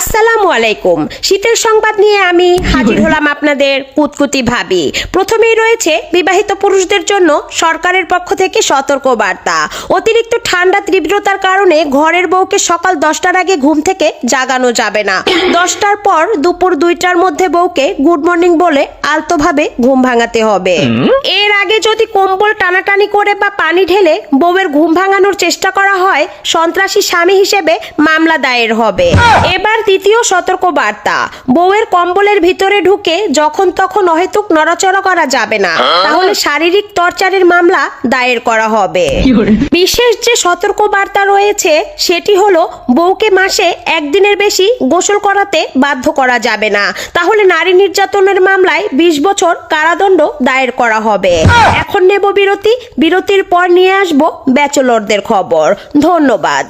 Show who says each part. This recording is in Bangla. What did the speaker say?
Speaker 1: আসসালামু আলাইকুম। শীতের সংবাদ নিয়ে আমি হাজির হলাম আপনাদের কুতকুতি ভাবি। প্রথমেই রয়েছে বিবাহিত পুরুষদের জন্য সরকারের পক্ষ থেকে সতর্ক বার্তা। অতিরিক্ত ঠান্ডা তীব্রতার কারণে ঘরের বউকে সকাল 10টার আগে ঘুম থেকে জাগানো যাবে না। 10টার পর দুপুর 2টার মধ্যে বউকে গুড মর্নিং বলে আলতোভাবে ঘুম ভাঙাতে হবে। এর আগে যদি কম্বল টানাটানি করে বা পানি ঢেলে বউয়ের ঘুম ভাঙানোর চেষ্টা করা হয়, সন্ত্রাসী স্বামী হিসেবে মামলা দায়ের হবে। এবার দ্বিতীয় সতর্ক বার্তা, বউয়ের কম্বলের ভিতরে ঢুকে যখন তখন অহেতুক নড়াচড়া করা যাবে না, তাহলে শারীরিক টর্চারের মামলা দায়ের করা হবে। বিশেষ যে সতর্ক বার্তা রয়েছে সেটি হলো বউকে মাসে একদিনের বেশি গোসল করাতে বাধ্য করা যাবে না, তাহলে নারী নির্যাতনের মামলায় 20 বছর কারাদণ্ড দায়ের করা হবে। এখন নেব বিরতি, বিরতির পর নিয়ে আসবো ব্যাচেলরদের খবর। ধন্যবাদ।